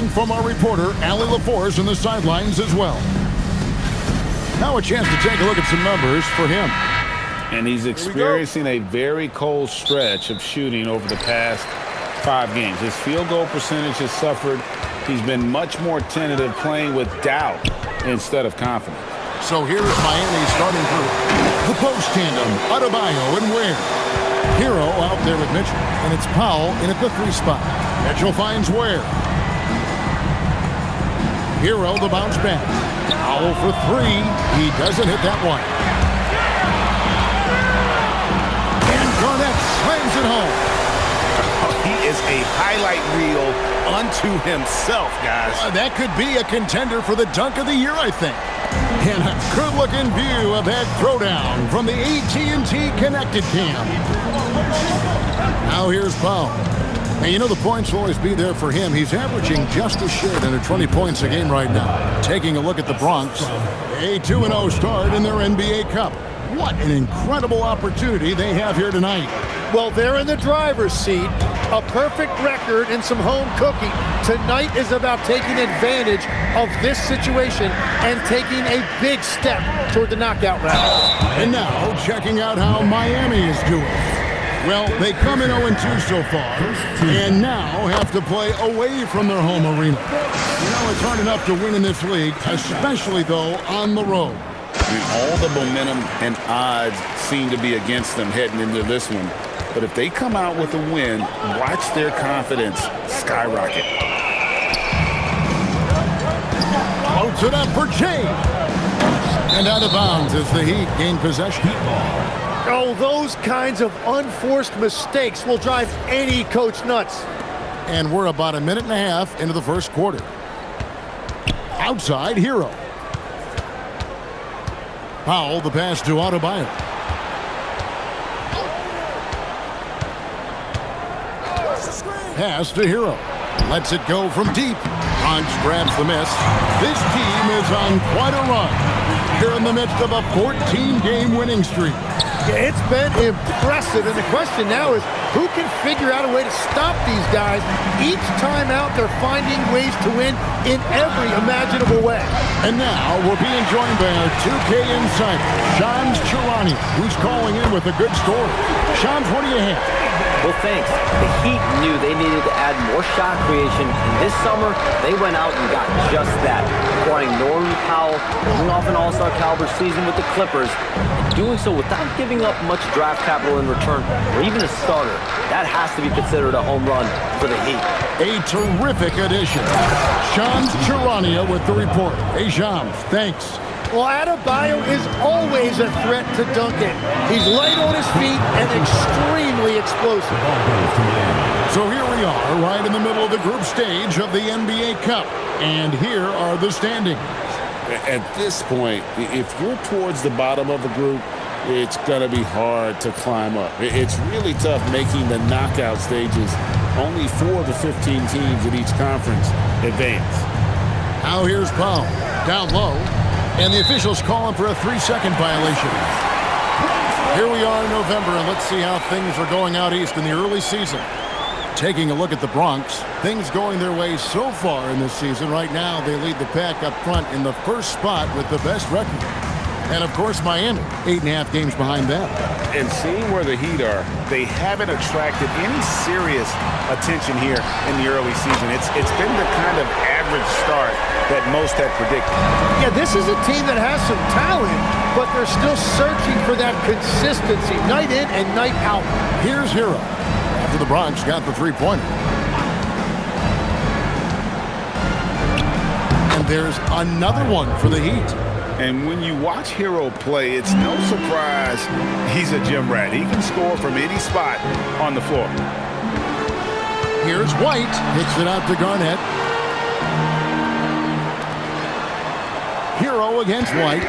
And from our reporter, Allie LaForce on the sidelines as well. Now a chance to take a look at some numbers for him. And he's experiencing a very cold stretch of shooting over the past 5 games. His field goal percentage has suffered. He's been much more tentative, playing with doubt instead of confidence. So here is Miami's starting group. The post tandem, Adebayo and Ware. Hero out there with Mitchell, and it's Powell in at the 3 spot. Mitchell finds Ware. Hero the bounce back. Powell for 3. He doesn't hit that one. And Garnett slams it home. He is a highlight reel unto himself, guys. That could be a contender for the dunk of the year, I think. And a good-looking view of that throwdown from the AT&T Connected Cam. Now here's Powell. And you know the points will always be there for him. He's averaging just a shade under 20 points a game right now. Taking a look at the Bronx, a 2-0 start in their NBA Cup. What an incredible opportunity they have here tonight. Well, they're in the driver's seat. A perfect record and some home cooking. Tonight is about taking advantage of this situation and taking a big step toward the knockout round. And now, checking out how Miami is doing. Well, they come in 0-2 so far, and now have to play away from their home arena. You know, it's hard enough to win in this league, especially, though, on the road. All the momentum and odds seem to be against them heading into this one. But if they come out with a win, watch their confidence skyrocket. Floats it up for James. And out of bounds as the Heat gain possession. Oh, those kinds of unforced mistakes will drive any coach nuts. And we're about a minute and a half into the first quarter. Outside, Hero. Powell, the pass to Adebayo. Pass to Hero. Lets it go from deep. Bronx grabs the miss. This team is on quite a run. They're in the midst of a 14-game winning streak. Yeah, it's been impressive, and the question now is who can figure out a way to stop these guys? Each time out, they're finding ways to win in every imaginable way. And now we're being joined by our 2K insider, Shams Charania, who's calling in with a good story. Shams, what do you have? Well, thanks. The Heat knew they needed to add more shot creation, and this summer, they went out and got just that, acquiring Norman Powell, coming off an all-star caliber season with the Clippers, and doing so without giving up much draft capital in return, or even a starter. That has to be considered a home run for the Heat. A terrific addition. Shams Charania with the report. Hey, Shams, thanks. Well, Adebayo is always a threat to Duncan. He's light on his feet and extremely explosive. So here we are, right in the middle of the group stage of the NBA Cup. And here are the standings. At this point, if you're towards the bottom of the group, it's going to be hard to climb up. It's really tough making the knockout stages. Only 4 of the 15 teams in each conference advance. Now here's Powell, down low. And the officials calling for a 3-second violation. Here we are in November, and let's see how things are going out east in the early season. Taking a look at the Bronx, things going their way so far in this season. Right now, they lead the pack up front in the first spot with the best record. And, of course, Miami, 8.5 games behind them. And seeing where the Heat are, they haven't attracted any serious attention here in the early season. It's been the kind of average start that most had predicted. Yeah, this is a team that has some talent, but they're still searching for that consistency night in and night out. Here's Hero after the Bronx got the 3-pointer. And there's another one for the Heat. And when you watch Hero play, it's no surprise he's a gym rat. He can score from any spot on the floor. Here's White. Hits it out to Garnett. Hero against White.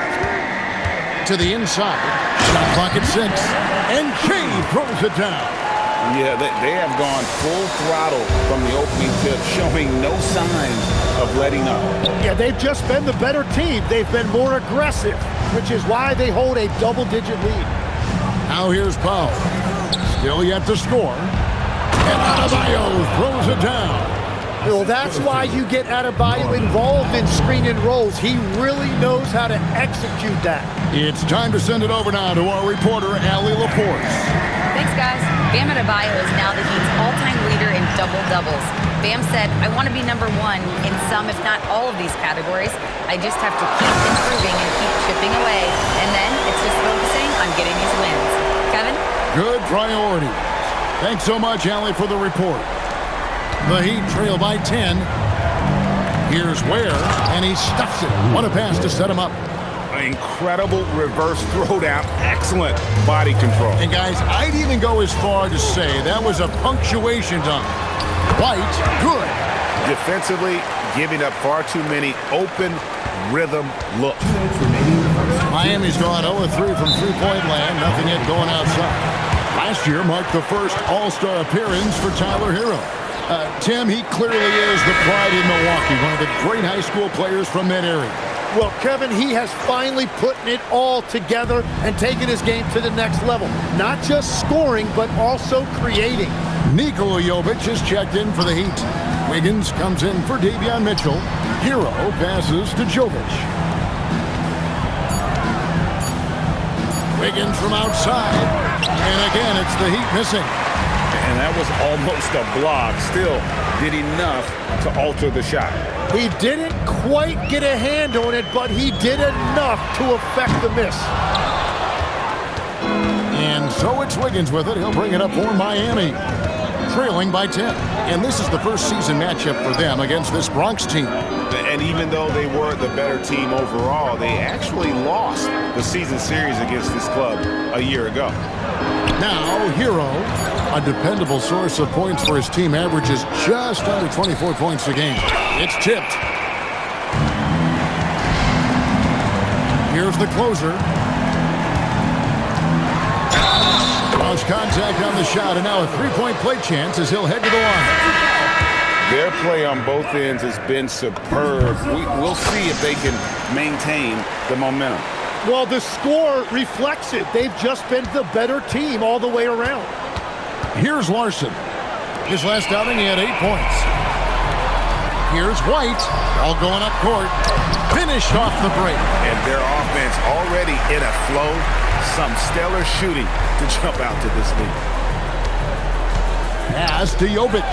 To the inside. Shot clock at 6. And Shea throws it down. Yeah, they have gone full throttle from the opening tip, showing no signs of letting up. Yeah, they've just been the better team. They've been more aggressive, which is why they hold a double-digit lead. Now here's Powell. Still yet to score. And Adebayo throws it down. Well, that's why you get Adebayo involved in screen and rolls. He really knows how to execute that. It's time to send it over now to our reporter, Allie Laporte. Thanks, guys. Bam Adebayo is now the Heat's all-time leader in double-doubles. Bam said, I want to be number one in some, if not all of these categories. I just have to keep improving and keep chipping away. And then it's just focusing on getting these wins. Kevin? Good priority. Thanks so much, Allie, for the report. The Heat trail by 10. Here's Ware, and he stuffs it. What a pass to set him up. Incredible reverse throwdown. Excellent body control. And guys, I'd even go as far to say that was a punctuation dunk. White, good. Defensively, giving up far too many open rhythm looks. Miami's gone 0-3 from three-point land. Nothing yet going outside. Last year marked the first All-Star appearance for Tyler Hero. Tim, he clearly is the pride in Milwaukee, one of the great high school players from that area. Well, Kevin, he has finally put it all together and taken his game to the next level. Not just scoring, but also creating. Nikola Jovic is checked in for the Heat. Wiggins comes in for Davion Mitchell. Hero passes to Jovic. Wiggins from outside. And again, it's the Heat missing. And that was almost a block. Still did enough to alter the shot. He didn't quite get a hand on it, but he did enough to affect the miss. And so it's Wiggins with it. He'll bring it up for Miami. Trailing by 10. And this is the first season matchup for them against this Bronx team. And even though they were the better team overall, they actually lost the season series against this club a year ago. Now, Hero, a dependable source of points for his team, averages just under 24 points a game. It's tipped. Here's the closer. Lost contact on the shot, and now a three-point play chance as he'll head to the line. Their play on both ends has been superb. We'll see if they can maintain the momentum. Well, the score reflects it. They've just been the better team all the way around. Here's Larson. His last outing, he had 8 points. Here's White, all going up court. Finished off the break. And their offense already in a flow. Some stellar shooting to jump out to this lead. Pass to Jovic.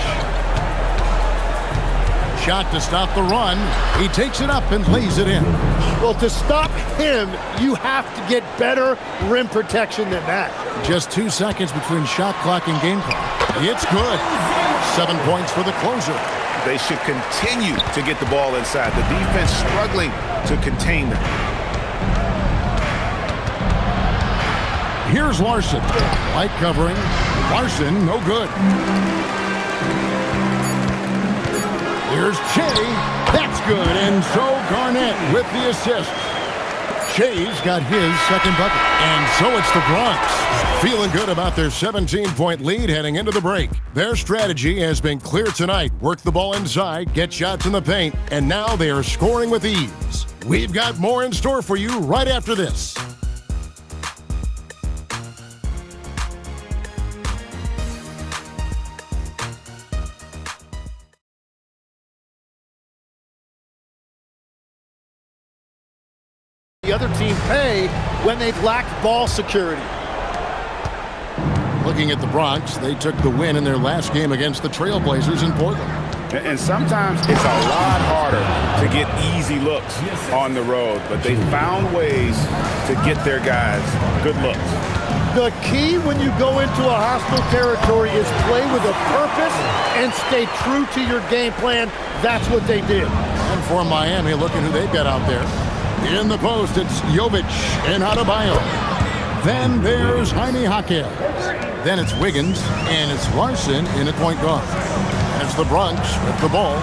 Shot to stop the run. He takes it up and lays it in. Well, to stop him, you have to get better rim protection than that. Just 2 seconds between shot clock and game clock. It's good. 7 points for the closer. They should continue to get the ball inside. The defense struggling to contain them. Here's Larson. Light covering. Larson, no good. Here's Shea. That's good. And so Garnett with the assist. Shea's got his second bucket. And so it's the Bronx. Feeling good about their 17-point lead heading into the break. Their strategy has been clear tonight. Work the ball inside, get shots in the paint, and now they are scoring with ease. We've got more in store for you right after this. The other team pay when they've lacked ball security. Looking at the Bronx, they took the win in their last game against the Trailblazers in Portland. And sometimes it's a lot harder to get easy looks on the road, but they found ways to get their guys good looks. The key when you go into a hostile territory is play with a purpose and stay true to your game plan. That's what they did. And for Miami, look at who they've got out there. In the post, it's Jovic and Adebayo. Then there's Jaime Jaquez. Then it's Wiggins, and it's Larson in at point guard. And it's the Bronx with the ball,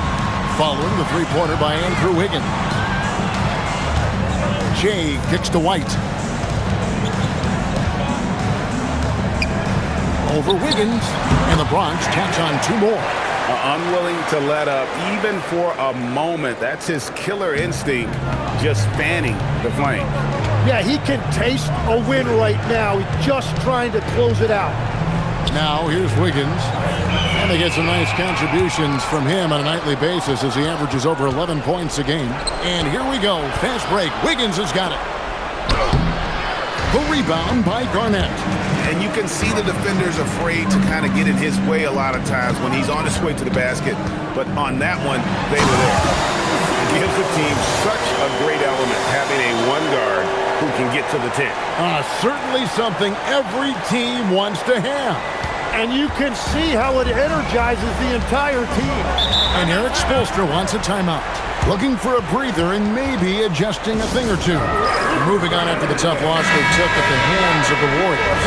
following the three-pointer by Andrew Wiggins. Shea kicks to White. Over Wiggins, and the Bronx tacks on 2 more. Unwilling to let up even for a moment. That's his killer instinct, just fanning the flame. Yeah, he can taste a win right now. He's just trying to close it out. Now here's Wiggins. And And they get some nice contributions from him on a nightly basis as he averages over 11 points a game. And here we go. Fast break. Wiggins has got it. The rebound by Garnett. And you can see the defenders afraid to kind of get in his way a lot of times when he's on his way to the basket. But on that one, they were there. It gives the team such a great element having a one guard who can get to the 10. Certainly something every team wants to have. And you can see how it energizes the entire team. And Eric Spoelstra wants a timeout. Looking for a breather and maybe adjusting a thing or two. Moving on after the tough loss they took at the hands of the Warriors.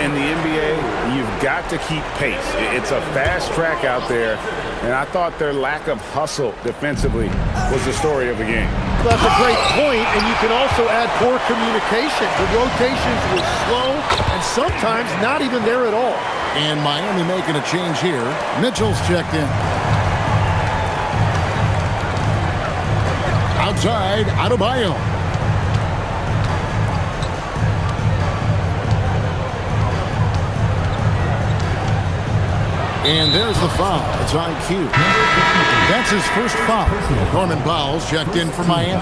In the NBA, you've got to keep pace. It's a fast track out there, and I thought their lack of hustle defensively was the story of the game. Well, that's a great point, and you can also add poor communication. The rotations were slow and sometimes not even there at all. And Miami making a change here. Mitchell's checked in. Outside, Adebayo. And there's the foul. It's on cue. That's his first foul. Norman Powell's checked in for Miami.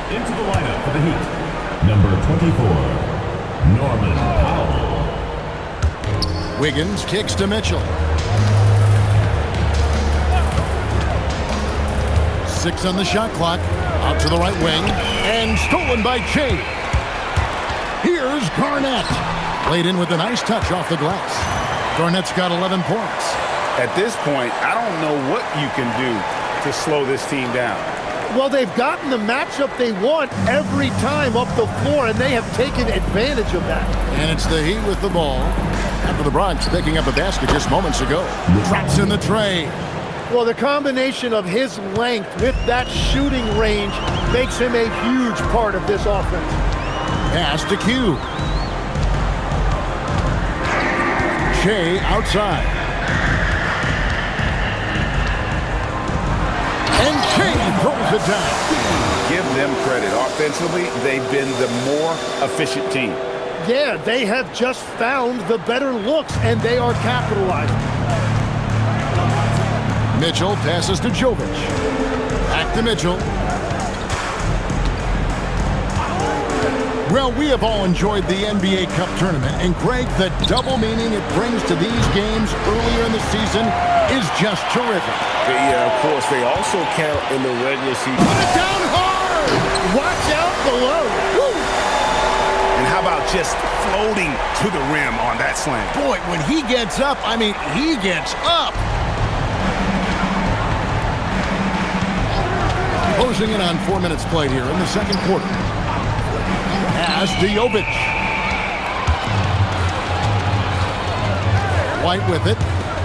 Into the lineup for the Heat, number 24, Norman Powell. Wiggins kicks to Mitchell. 6 on the shot clock. Out to the right wing. And stolen by Shea. Here's Garnett. Played in with a nice touch off the glass. Garnett's got 11 points. At this point, I don't know what you can do to slow this team down. Well, they've gotten the matchup they want every time up the floor, and they have taken advantage of that. And it's the Heat with the ball. After the Bronx picking up a basket just moments ago. Drops in the tray. Well, the combination of his length with that shooting range makes him a huge part of this offense. Pass to Q. Shea outside. And Shea throws it down. Give them credit. Offensively, they've been the more efficient team. Yeah, they have just found the better looks, and they are capitalizing. Mitchell passes to Jovic. Back to Mitchell. Well, we have all enjoyed the NBA Cup tournament, and Greg, the double meaning it brings to these games earlier in the season is just terrific. Yeah, of course, they also count in the regular season. Put it down hard! Watch out below. Woo! And how about just floating to the rim on that slam? Boy, when he gets up, I mean, he gets up. Closing in on 4 minutes played here in the second quarter. Pass to Jovic. White with it.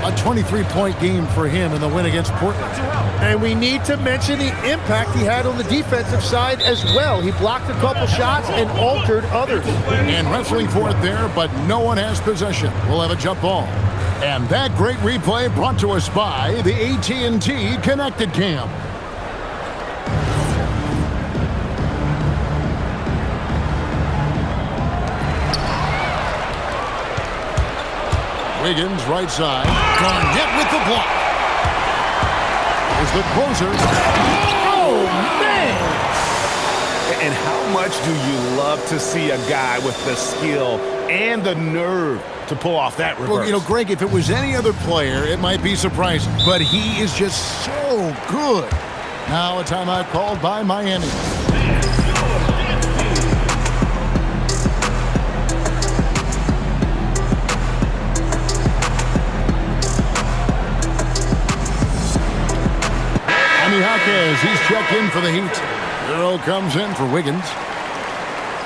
A 23-point game for him in the win against Portland. And we need to mention the impact he had on the defensive side as well. He blocked a couple shots and altered others. And wrestling for it there, but no one has possession. We'll have a jump ball. And that great replay brought to us by the AT&T Connected Cam. Wiggins, right side. Garnett with the block. Is the closer. Oh, man! And how much do you love to see a guy with the skill and the nerve to pull off that reverse? Well, you know, Greg, if it was any other player, it might be surprising. But he is just so good. Now a timeout called by Miami. Jaquez, he's checked in for the Heat. Earl comes in for Wiggins.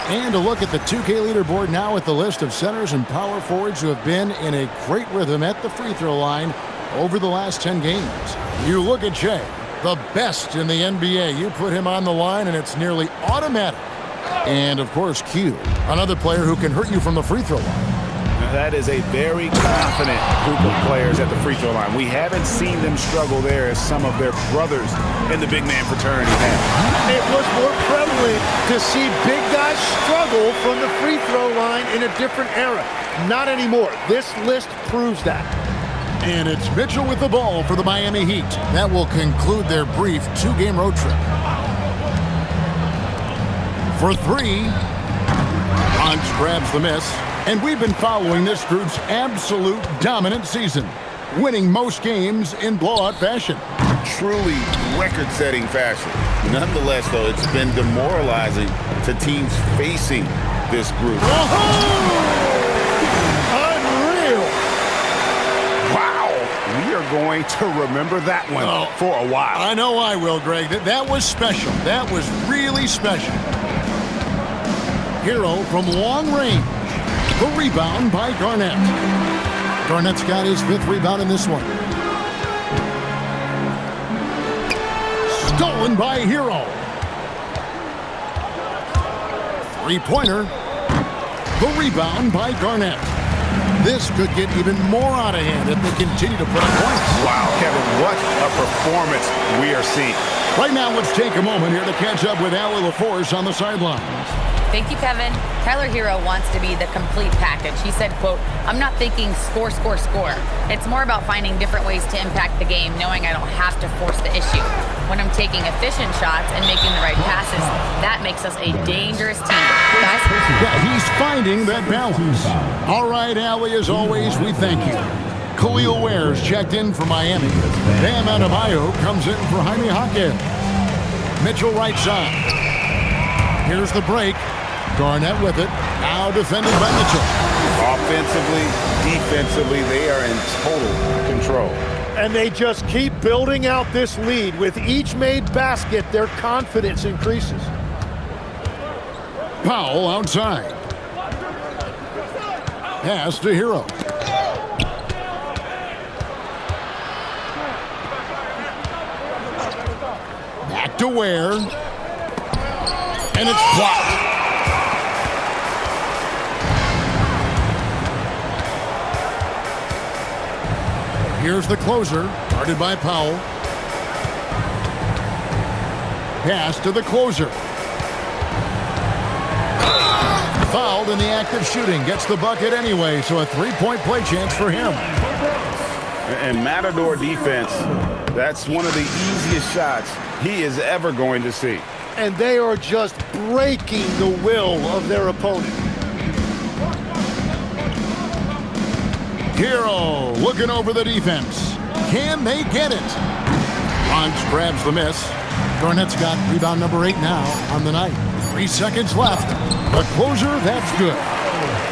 And a look at the 2K leaderboard now with the list of centers and power forwards who have been in a great rhythm at the free throw line over the last 10 games. You look at Shea, the best in the NBA. You put him on the line and it's nearly automatic. And of course, Q, another player who can hurt you from the free throw line. That is a very confident group of players at the free throw line. We haven't seen them struggle there as some of their brothers in the big man fraternity have. It was more prevalent to see big guys struggle from the free throw line in a different era. Not anymore. This list proves that. And it's Mitchell with the ball for the Miami Heat. That will conclude their brief 2-game road trip. For 3, Hans grabs the miss. And we've been following this group's absolute dominant season, winning most games in blowout fashion. Truly record-setting fashion. Nonetheless, though, it's been demoralizing to teams facing this group. Unreal! Wow! We are going to remember that one for a while. I know I will, Greg. That was special. That was really special. Hero from long range. The rebound by Garnett. Garnett's got his 5th rebound in this one. Stolen by Hero. 3-pointer. The rebound by Garnett. This could get even more out of hand if they continue to put up points. Wow, Kevin, what a performance we are seeing. Right now, let's take a moment here to catch up with Allie LaForce on the sidelines. Thank you, Kevin. Tyler Hero wants to be the complete package. He said, quote, "I'm not thinking score, score, score. It's more about finding different ways to impact the game, knowing I don't have to force the issue. When I'm taking efficient shots and making the right passes, that makes us a dangerous team." Guys? Yeah, he's finding that balance. All right, Allie, as always, we thank you. Khalil Ware's checked in for Miami. Bam Adebayo comes in for Jaime Jaquez. Mitchell right side. Here's the break. Garnett with it. Now defended by Mitchell. Offensively, defensively, they are in total control. And they just keep building out this lead. With each made basket, their confidence increases. Powell outside. Pass to Hero. Back to Ware. And it's blocked. Here's the closer, guarded by Powell. Pass to the closer. Fouled in the act of shooting. Gets the bucket anyway, so a 3-point play chance for him. And Matador defense, that's one of the easiest shots he is ever going to see. And they are just breaking the will of their opponent. Hero looking over the defense. Can they get it? Hans grabs the miss. Garnett's got rebound number 8 now on the night. 3 seconds left. The closer, that's good.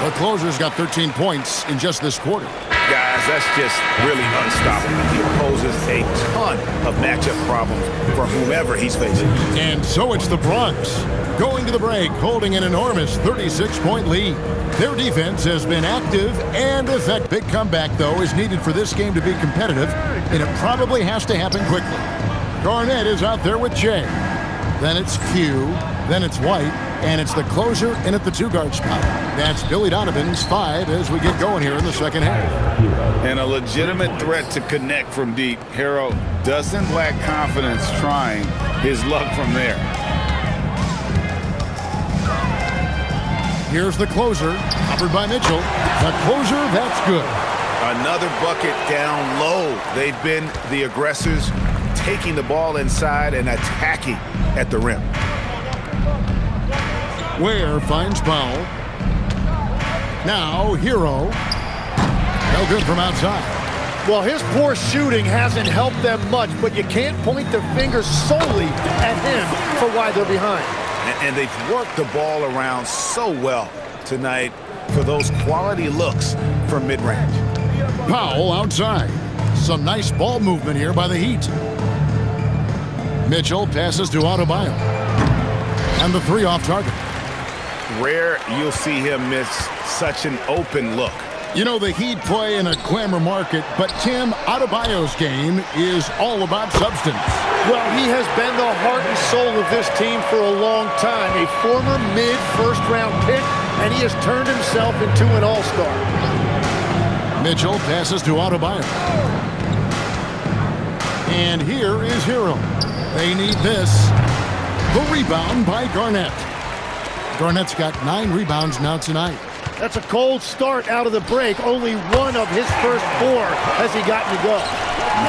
The closer's got 13 points in just this quarter. Guys, that's just really unstoppable. He poses a ton of matchup problems for whomever he's facing. And so it's the Bronx going to the break, holding an enormous 36-point lead. Their defense has been active and effective. Big comeback, though, is needed for this game to be competitive, and it probably has to happen quickly. Garnett is out there with Jay. Then it's Q. Then it's White. And it's the closer in at the 2-guard spot. That's Billy Donovan's 5 as we get going here in the second half. And a legitimate threat to connect from deep. Hero doesn't lack confidence trying his luck from there. Here's the closer, covered by Mitchell. The closer, that's good. Another bucket down low. They've been the aggressors, taking the ball inside and attacking at the rim. Ware finds Powell. Now Hero. No good from outside. Well, his poor shooting hasn't helped them much, but you can't point the finger solely at him for why they're behind. And they've worked the ball around so well tonight for those quality looks from mid-range. Powell outside. Some nice ball movement here by the Heat. Mitchell passes to Adebayo. And the 3 off target. Rare you'll see him miss such an open look. You know, the Heat play in a glamour market, but Tim, Adebayo's game is all about substance. Well, he has been the heart and soul of this team for a long time. A former mid-first-round pick, and he has turned himself into an all-star. Mitchell passes to Adebayo. And here is Hero. They need this. The rebound by Garnett. Garnett's got 9 rebounds now tonight. That's a cold start out of the break. Only one of his first 4 has he gotten to go.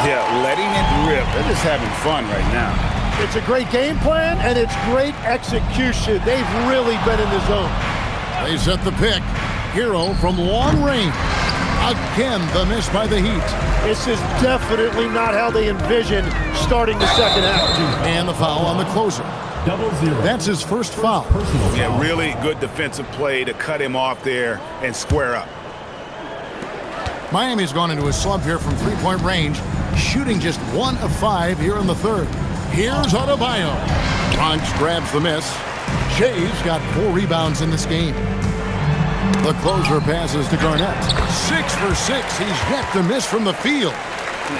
Yeah, letting it rip. They're just having fun right now. It's a great game plan, and it's great execution. They've really been in the zone. They set the pick. Hero from long range. Again, the miss by the Heat. This is definitely not how they envisioned starting the second half. And the foul on the closer. 0. That's his first foul. Personal Yeah, foul. really good defensive play to cut him off there and square up. Miami's gone into a slump here from three-point range, shooting just 1 of 5 here in the third. Here's Adebayo. Bronx grabs the miss. Shay's got 4 rebounds in this game. The closer passes to Garnett. 6 for 6. He's yet to miss from the field.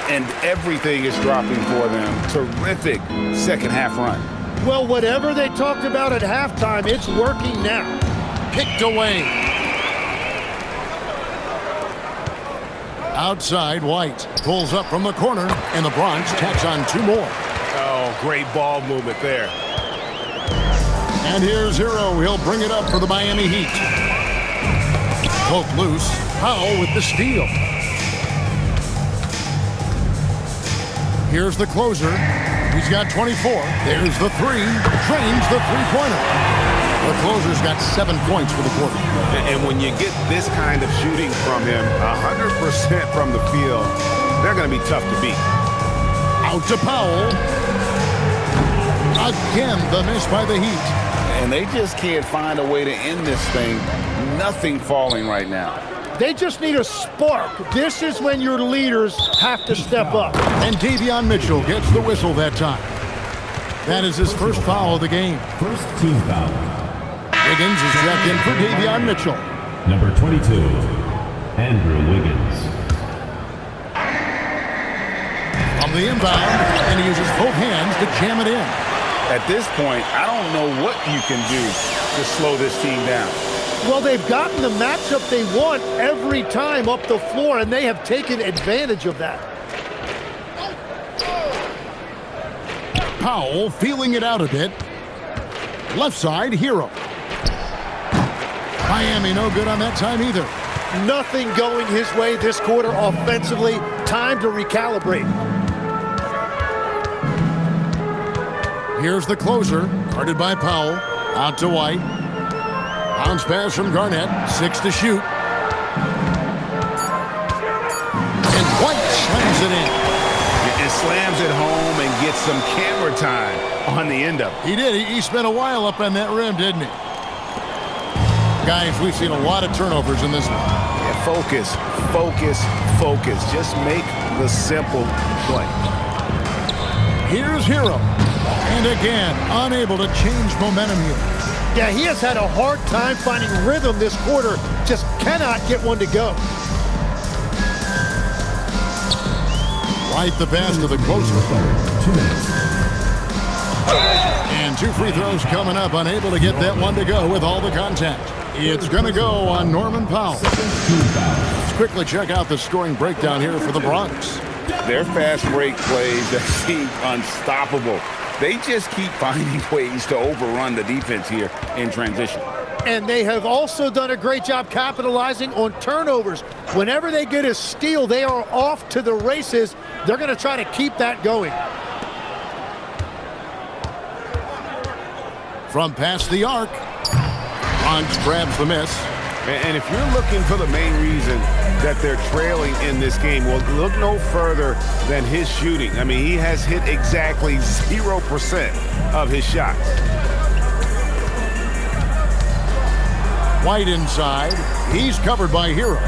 And everything is dropping for them. Terrific second half run. Well, whatever they talked about at halftime, it's working now. Picked away. Outside, White pulls up from the corner, and the Bronx tacks on 2 more. Oh, great ball movement there. And here's Hero. He'll bring it up for the Miami Heat. Poke loose. Powell with the steal. Here's the closer. He's got 24. There's the 3. Drains the three-pointer. The closer's got 7 points for the quarter. And when you get this kind of shooting from him, 100% from the field, they're going to be tough to beat. Out to Powell. Again, the miss by the Heat. And they just can't find a way to end this thing. Nothing falling right now. They just need a spark. This is when your leaders have to step up. And Davion Mitchell gets the whistle that time. That is his first foul of the game. First team foul. Wiggins is checked in for Davion Mitchell. Number 22, Andrew Wiggins. On the inbound, and he uses both hands to jam it in. At this point, I don't know what you can do to slow this team down. Well, they've gotten the matchup they want every time up the floor, and they have taken advantage of that. Powell feeling it out a bit. Left side, Hero. Miami no good on that time either. Nothing going his way this quarter offensively. Time to recalibrate. Here's the closer, guarded by Powell. Out to White. Bounce pass from Garnett. 6 to shoot. And White slams it in. It slams it home and gets some camera time on the end of it. He did. He spent a while up on that rim, didn't he? Guys, we've seen a lot of turnovers in this one. Yeah, focus, focus, focus. Just make the simple play. Here's Hero. And again, unable to change momentum here. Yeah, he has had a hard time finding rhythm this quarter. Just cannot get one to go. Right the pass to the closer. 2 minutes. And 2 free throws coming up. Unable to get that one to go with all the contact. It's going to go on Norman Powell. Let's quickly check out the scoring breakdown here for the Bronx. Their fast break plays that seem unstoppable. They just keep finding ways to overrun the defense here in transition. And they have also done a great job capitalizing on turnovers. Whenever they get a steal, they are off to the races. They're going to try to keep that going. From past the arc, Bronx grabs the miss. And if you're looking for the main reason that they're trailing in this game, well, look no further than his shooting. I mean, he has hit exactly 0% of his shots. White inside. He's covered by Hero.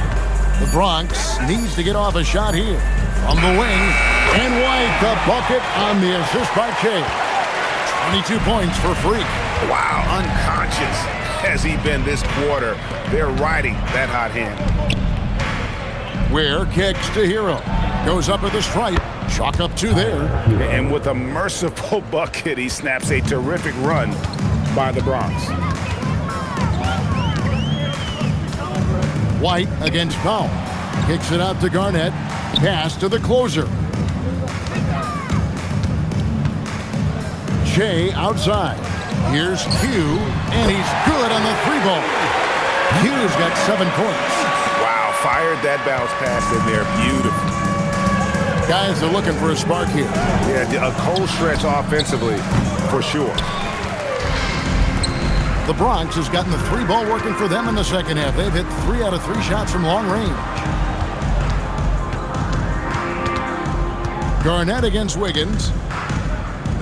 The Bronx needs to get off a shot here. From the wing, and White the bucket on the assist by Shea. 22 points for Freak. Wow, unconscious has he been this quarter. They're riding that hot hand. Ware kicks to Hero. Goes up at the stripe. Chalk up 2 there. And with a merciful bucket, he snaps a terrific run by the Bronx. White against Powell. Kicks it out to Garnett. Pass to the closer. Shea outside. Here's Q, and he's good on the 3-ball. Q's got 7 points. Wow, fired that bounce pass in there. Beautiful. Guys are looking for a spark here. Yeah, a cold stretch offensively, for sure. The Bronx has gotten the 3-ball working for them in the second half. They've hit 3 out of 3 shots from long range. Garnett against Wiggins.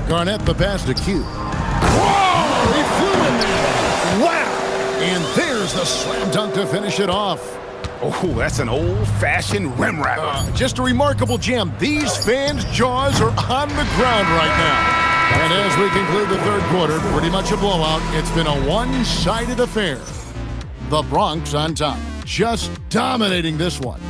Garnett the pass to Q. Whoa! He flew in there. Wow! And there's the slam dunk to finish it off. Oh, that's an old-fashioned rim wrapper. Just a remarkable gem. These fans' jaws are on the ground right now. And as we conclude the third quarter, pretty much a blowout. It's been a one-sided affair. The Bronx on top, just dominating this one.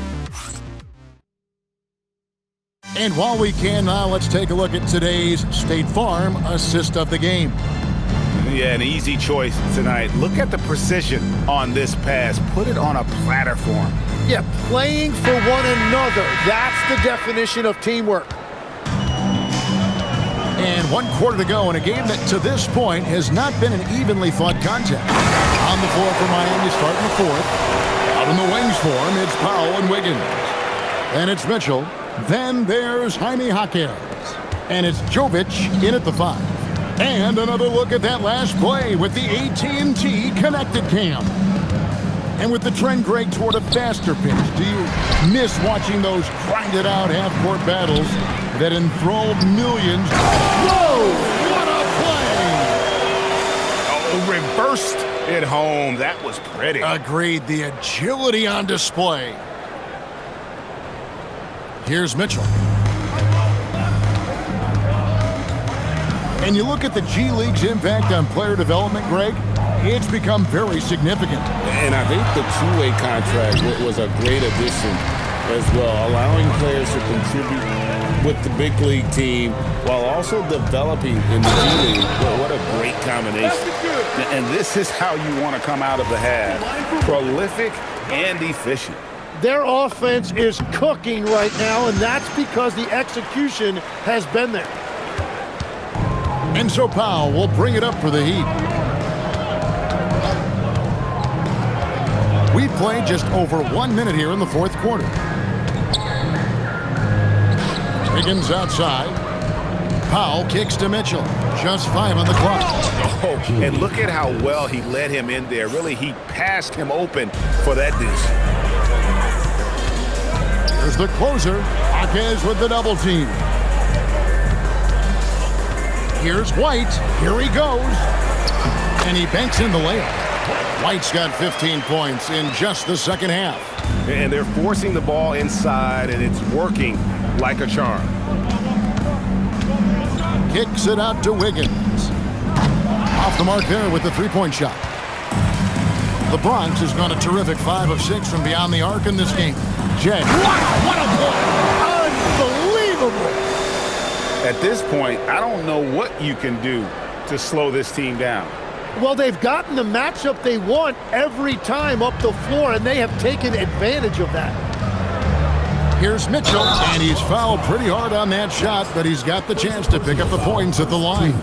And while we can now, let's take a look at today's State Farm assist of the game. Yeah, an easy choice tonight. Look at the precision on this pass. Put it on a platter for him. Yeah, playing for one another. That's the definition of teamwork. And 1 quarter to go in a game that to this point has not been an evenly fought contest. On the floor for Miami starting the fourth. Out in the wings for him, it's Powell and Wiggins. And it's Mitchell. Then there's Jaime Jaquez. And it's Jovic in at the 5. And another look at that last play with the AT&T connected cam. And with the trend, Greg, toward a faster pitch. Do you miss watching those grinded out half-court battles that enthralled millions? Whoa! What a play! Oh, reversed it home. That was pretty. Agreed. The agility on display. Here's Mitchell. And you look at the G League's impact on player development, Greg, it's become very significant. And I think the two-way contract was a great addition as well, allowing players to contribute with the big league team while also developing in the G League. Well, what a great combination. And this is how you want to come out of the half. Prolific and efficient. Their offense is cooking right now, and that's because the execution has been there. And so Powell will bring it up for the Heat. We've played just over 1 minute here in the fourth quarter. Wiggins outside. Powell kicks to Mitchell. Just 5 on the clock. Oh, and look at how well he led him in there. Really, he passed him open for that dish. Here's the closer. Jaquez with the double team. Here's White. Here he goes. And he banks in the layup. White's got 15 points in just the second half. And they're forcing the ball inside, and it's working like a charm. Kicks it out to Wiggins. Off the mark there with the three-point shot. The Bronx has gone a terrific 5 of 6 from beyond the arc in this game. Jay. Wow, what a play! Unbelievable! At this point, I don't know what you can do to slow this team down. Well, they've gotten the matchup they want every time up the floor, and they have taken advantage of that. Here's Mitchell, and he's fouled pretty hard on that shot, but he's got the chance to pick up the points at the line.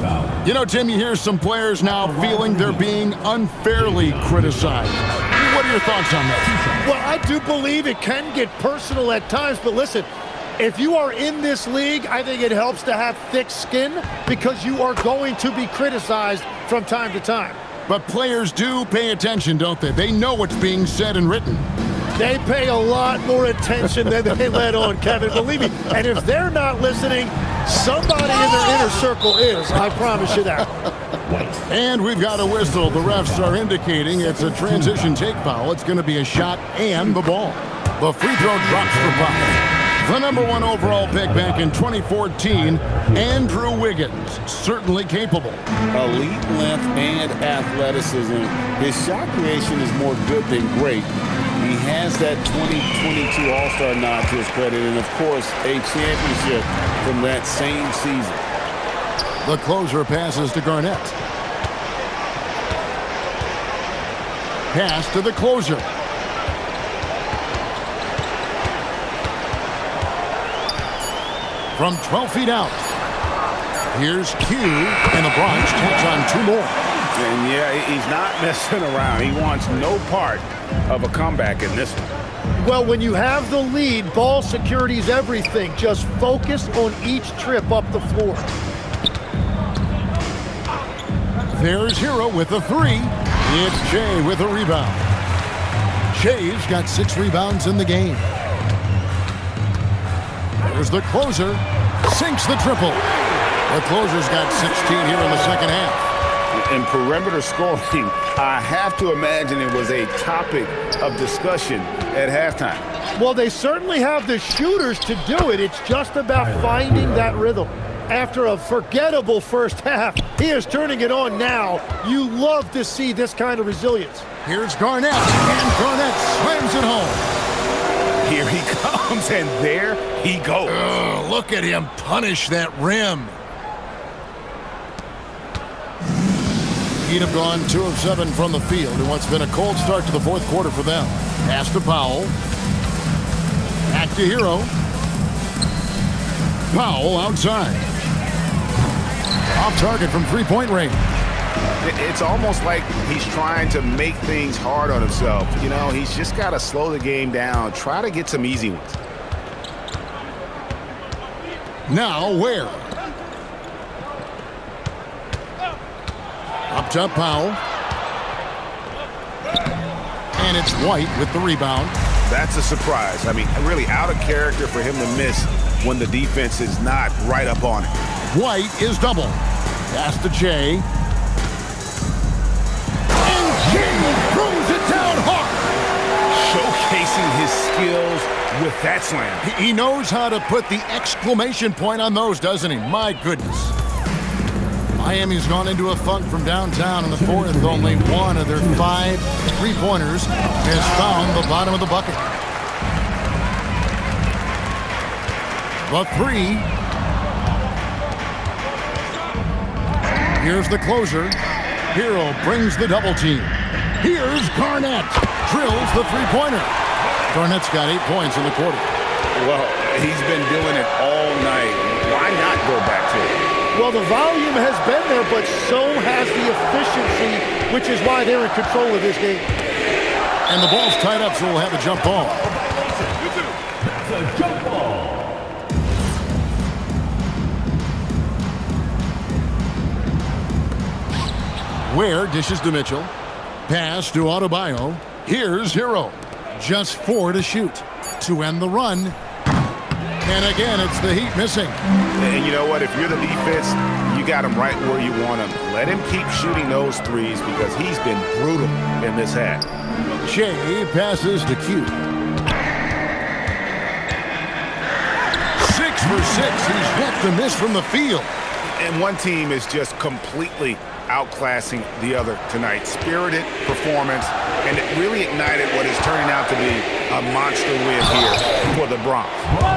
You know, Tim, you hear some players now feeling they're being unfairly criticized. What are your thoughts on that? Well, I do believe it can get personal at times, but listen, if you are in this league, I think it helps to have thick skin because you are going to be criticized from time to time. But players do pay attention, don't they? They know what's being said and written. They pay a lot more attention than they let on, Kevin. Believe me. And if they're not listening, somebody in their inner circle is. I promise you that. And we've got a whistle. The refs are indicating it's a transition take foul. It's going to be a shot and the ball. The free throw drops for Powell. The number 1 overall pick back in 2014, Andrew Wiggins, certainly capable. Elite length and athleticism. His shot creation is more good than great. He has that 2022 All-Star nod to his credit, and of course, a championship from that same season. The closer passes to Garnett. Pass to the closer. From 12 feet out. Here's Q, and the Bronx takes on 2 more. And yeah, he's not messing around. He wants no part of a comeback in this one. Well, when you have the lead, ball security is everything. Just focus on each trip up the floor. There's Hero with a three. It's Jay with a rebound. Jay's got 6 rebounds in the game. There's the closer. Sinks the triple. The closer's got 16 here in the second half. In perimeter scoring, I have to imagine it was a topic of discussion at halftime. Well, they certainly have the shooters to do it. It's just about finding that rhythm. After a forgettable first half, he is turning it on now. You love to see this kind of resilience. Here's Garnett, and Garnett slams it home. Here he comes, and there he goes. Oh, look at him punish that rim. Heat have gone 2 of 7 from the field in what's been a cold start to the fourth quarter for them. Pass to Powell. Back to Hero. Powell outside. Off target from three-point range. It's almost like he's trying to make things hard on himself. You know, he's just got to slow the game down. Try to get some easy ones. Now Ware. Up top, Powell. And it's White with the rebound. That's a surprise. I mean, really out of character for him to miss when the defense is not right up on it. White is double. Pass to Jay. And Jay throws it down hard. Showcasing his skills with that slam. He knows how to put the exclamation point on those, doesn't he? My goodness. Miami's gone into a funk from downtown in the fourth. Only one of their 5 3-pointers has found the bottom of the bucket. The 3. Here's the closer. Hero brings the double team. Here's Garnett. Drills the 3-pointer. Garnett's got 8 points in the quarter. Well, he's been doing it all night. Why not go back to it? Well, the volume has been there, but so has the efficiency, which is why they're in control of this game. And the ball's tied up, so we'll have a jump ball. That's a jump ball. Ware dishes to Mitchell. Pass to Adebayo. Here's Hero. Just 4 to shoot to end the run. And again, it's the Heat missing. And you know what? If you're the defense, you got him right where you want him. Let him keep shooting those threes because he's been brutal in this half. Jay passes to Q. 6 for 6. He's yet to miss from the field. And one team is just completely outclassing the other tonight. Spirited performance, and it really ignited what is turning out to be a monster win here for the Bronx.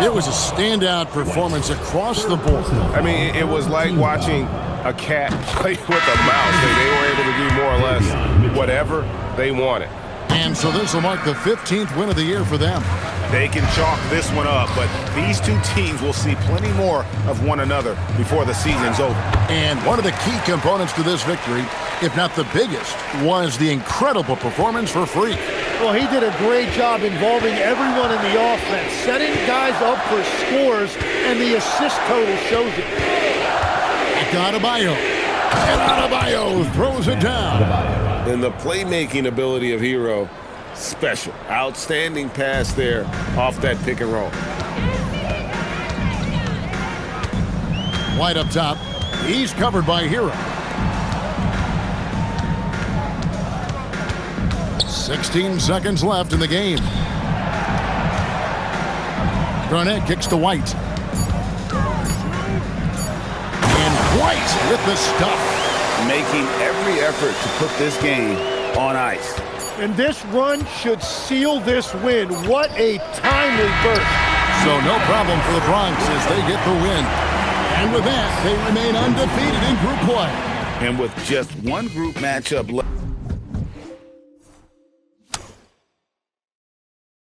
It was a standout performance across the board. I mean, it was like watching a cat play with a mouse. They were able to do more or less whatever they wanted. And so this will mark the 15th win of the year for them. They can chalk this one up, but these two teams will see plenty more of one another before the season's over. And one of the key components to this victory, if not the biggest, was the incredible performance for Freak. Well, he did a great job involving everyone in the offense, setting guys up for scores, and the assist total shows it. Adebayo. And Adebayo throws it down. And the playmaking ability of Hero, special. Outstanding pass there off that pick and roll. White up top. He's covered by Hero. 16 seconds left in the game. Garnett kicks to White. And White with the stuff. Making every effort to put this game on ice. And this run should seal this win. What a timely burst. So no problem for the Bronx as they get the win. And with that, they remain undefeated in group play. And with just one group matchup left.